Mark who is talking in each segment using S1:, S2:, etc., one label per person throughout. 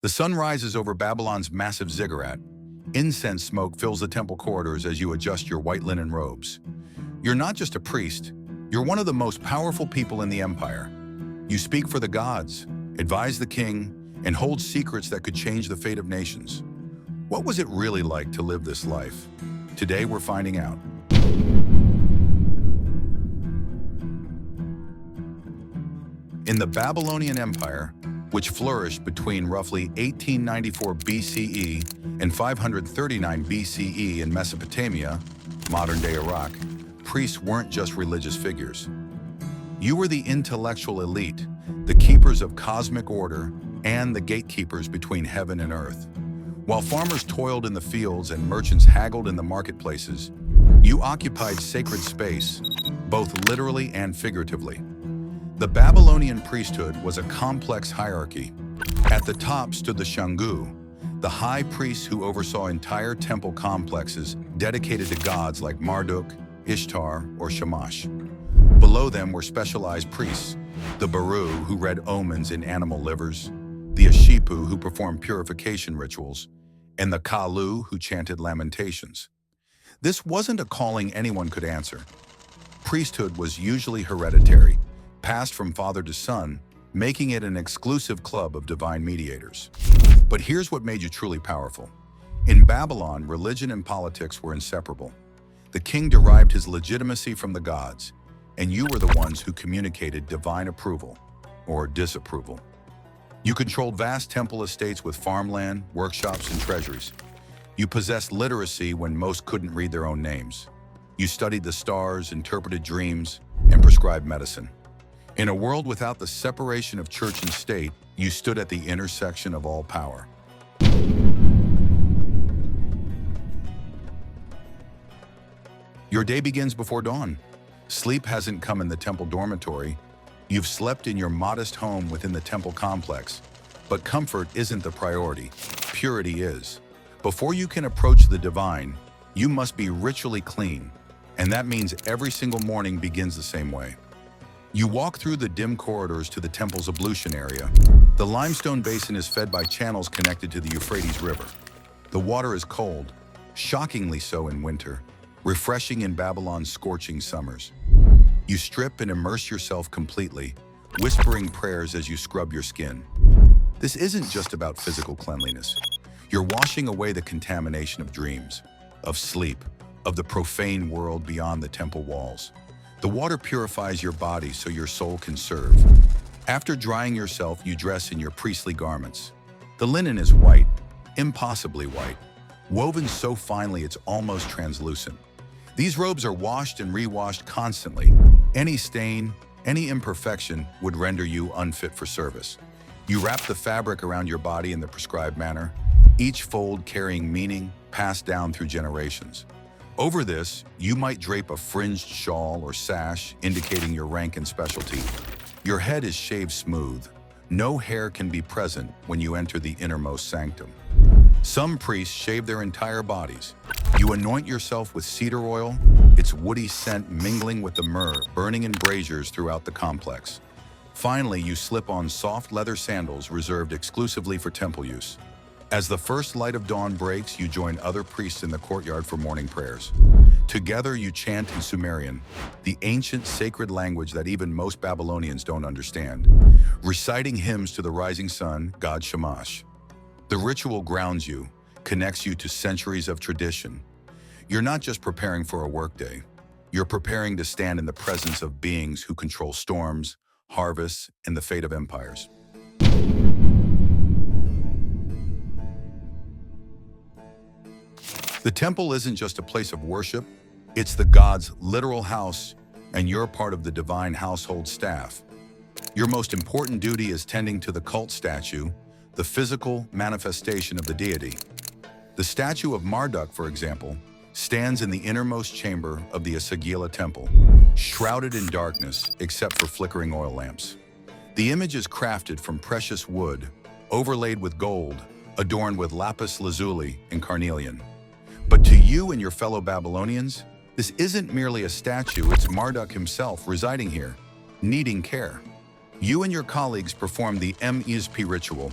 S1: The sun rises over Babylon's massive ziggurat. Incense smoke fills the temple corridors as you adjust your white linen robes. You're not just a priest, you're one of the most powerful people in the empire. You speak for the gods, advise the king, and hold secrets that could change the fate of nations. What was it really like to live this life? Today we're finding out. In the Babylonian Empire, which flourished between roughly 1894 BCE and 539 BCE in Mesopotamia, modern-day Iraq, priests weren't just religious figures. You were the intellectual elite, the keepers of cosmic order, and the gatekeepers between heaven and earth. While farmers toiled in the fields and merchants haggled in the marketplaces, you occupied sacred space, both literally and figuratively. The Babylonian priesthood was a complex hierarchy. At the top stood the Shangu, the high priests who oversaw entire temple complexes dedicated to gods like Marduk, Ishtar, or Shamash. Below them were specialized priests, the Baru, who read omens in animal livers, the Ashipu, who performed purification rituals, and the Kalu, who chanted lamentations. This wasn't a calling anyone could answer. Priesthood was usually hereditary, passed from father to son, making it an exclusive club of divine mediators. But here's what made you truly powerful. In Babylon, religion and politics were inseparable. The king derived his legitimacy from the gods, and you were the ones who communicated divine approval or disapproval. You controlled vast temple estates with farmland, workshops, and treasuries. You possessed literacy when most couldn't read their own names. You studied the stars, interpreted dreams, and prescribed medicine. In a world without the separation of church and state, you stood at the intersection of all power. Your day begins before dawn. Sleep hasn't come in the temple dormitory. You've slept in your modest home within the temple complex. But comfort isn't the priority. Purity is. Before you can approach the divine, you must be ritually clean. And that means every single morning begins the same way. You walk through the dim corridors to the temple's ablution area. The limestone basin is fed by channels connected to the Euphrates River. The water is cold, shockingly so in winter, refreshing in Babylon's scorching summers. You strip and immerse yourself completely, whispering prayers as you scrub your skin. This isn't just about physical cleanliness. You're washing away the contamination of dreams, of sleep, of the profane world beyond the temple walls. The water purifies your body so your soul can serve. After drying yourself, you dress in your priestly garments. The linen is white, impossibly white, woven so finely it's almost translucent. These robes are washed and re-washed constantly. Any stain, any imperfection would render you unfit for service. You wrap the fabric around your body in the prescribed manner, each fold carrying meaning passed down through generations. Over this, you might drape a fringed shawl or sash indicating your rank and specialty. Your head is shaved smooth. No hair can be present when you enter the innermost sanctum. Some priests shave their entire bodies. You anoint yourself with cedar oil, its woody scent mingling with the myrrh burning in braziers throughout the complex. Finally, you slip on soft leather sandals reserved exclusively for temple use. As the first light of dawn breaks, you join other priests in the courtyard for morning prayers. Together, you chant in Sumerian, the ancient sacred language that even most Babylonians don't understand, reciting hymns to the rising sun, god Shamash. The ritual grounds you, connects you to centuries of tradition. You're not just preparing for a workday. You're preparing to stand in the presence of beings who control storms, harvests, and the fate of empires. The temple isn't just a place of worship, it's the god's literal house, and you're part of the divine household staff. Your most important duty is tending to the cult statue, the physical manifestation of the deity. The statue of Marduk, for example, stands in the innermost chamber of the Asagila temple, shrouded in darkness except for flickering oil lamps. The image is crafted from precious wood, overlaid with gold, adorned with lapis lazuli and carnelian. But to you and your fellow Babylonians, this isn't merely a statue, it's Marduk himself residing here, needing care. You and your colleagues perform the immersive ritual,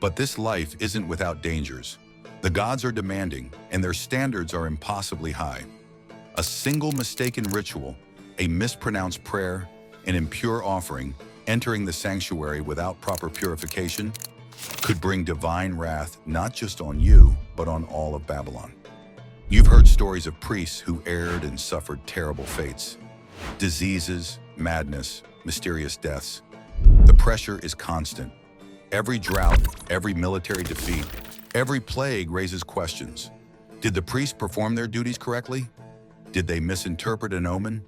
S1: But this life isn't without dangers. The gods are demanding, and their standards are impossibly high. A single mistaken ritual, a mispronounced prayer, an impure offering, entering the sanctuary without proper purification, could bring divine wrath not just on you, but on all of Babylon. You've heard stories of priests who erred and suffered terrible fates. Diseases, madness, mysterious deaths. The pressure is constant. Every drought, every military defeat, every plague raises questions. Did the priests perform their duties correctly? Did they misinterpret an omen?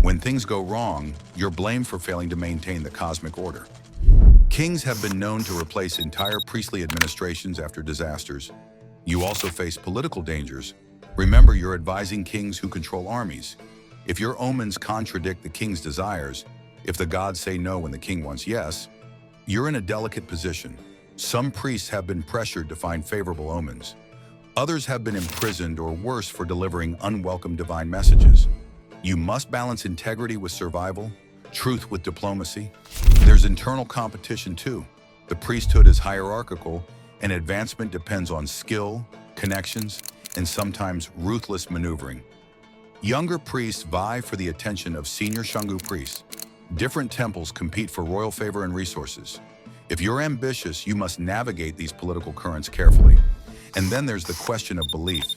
S1: When things go wrong, you're blamed for failing to maintain the cosmic order. Kings have been known to replace entire priestly administrations after disasters. You also face political dangers. Remember, you're advising kings who control armies. If your omens contradict the king's desires, if the gods say no when the king wants yes, you're in a delicate position. Some priests have been pressured to find favorable omens. Others have been imprisoned or worse for delivering unwelcome divine messages. You must balance integrity with survival, truth with diplomacy. There's internal competition too. The priesthood is hierarchical, and advancement depends on skill, connections, and sometimes ruthless maneuvering. Younger priests vie for the attention of senior Shangu priests. Different temples compete for royal favor and resources. If you're ambitious, you must navigate these political currents carefully. And then there's the question of belief.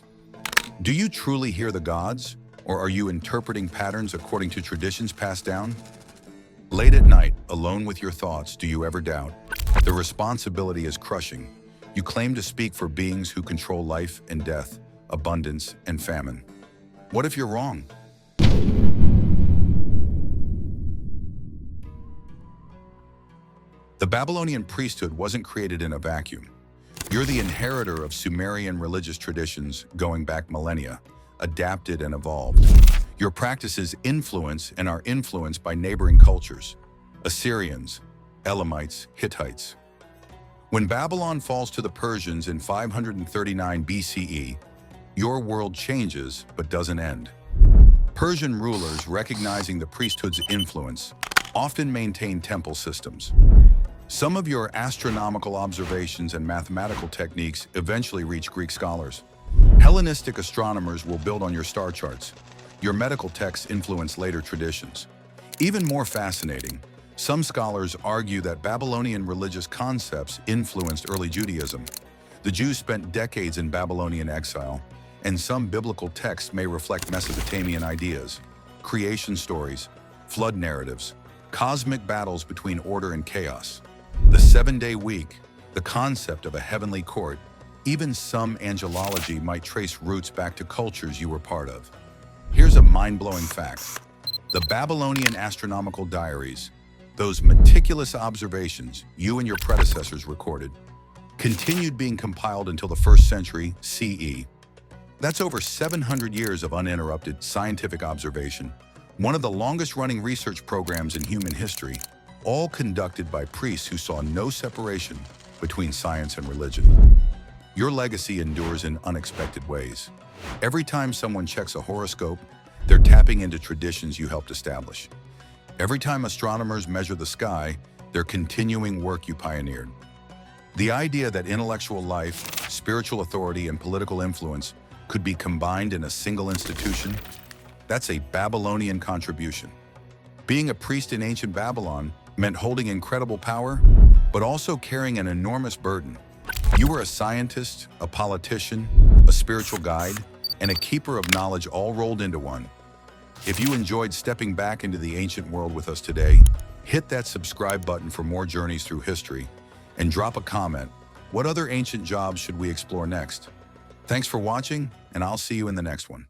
S1: Do you truly hear the gods, or are you interpreting patterns according to traditions passed down? Late at night, alone with your thoughts, do you ever doubt? The responsibility is crushing. You claim to speak for beings who control life and death, abundance and famine. What if you're wrong? The Babylonian priesthood wasn't created in a vacuum. You're the inheritor of Sumerian religious traditions going back millennia, adapted and evolved. Your practices influence and are influenced by neighboring cultures: Assyrians, Elamites, Hittites. When Babylon falls to the Persians in 539 BCE, your world changes but doesn't end. Persian rulers, recognizing the priesthood's influence, often maintain temple systems. Some of your astronomical observations and mathematical techniques eventually reach Greek scholars. Hellenistic astronomers will build on your star charts. Your medical texts influence later traditions. Even more fascinating, some scholars argue that Babylonian religious concepts influenced early Judaism. The Jews spent decades in Babylonian exile, and some biblical texts may reflect Mesopotamian ideas, creation stories, flood narratives, cosmic battles between order and chaos. The 7-day week, the concept of a heavenly court, even some angelology might trace roots back to cultures you were part of. Here's a mind-blowing fact. The Babylonian astronomical diaries, those meticulous observations you and your predecessors recorded, continued being compiled until the 1st century CE. That's over 700 years of uninterrupted scientific observation, one of the longest-running research programs in human history, all conducted by priests who saw no separation between science and religion. Your legacy endures in unexpected ways. Every time someone checks a horoscope, they're tapping into traditions you helped establish. Every time astronomers measure the sky, they're continuing work you pioneered. The idea that intellectual life, spiritual authority, and political influence could be combined in a single institution, that's a Babylonian contribution. Being a priest in ancient Babylon meant holding incredible power, but also carrying an enormous burden. You were a scientist, a politician, a spiritual guide, and a keeper of knowledge all rolled into one. If you enjoyed stepping back into the ancient world with us today, hit that subscribe button for more journeys through history, and drop a comment. What other ancient jobs should we explore next? Thanks for watching, and I'll see you in the next one.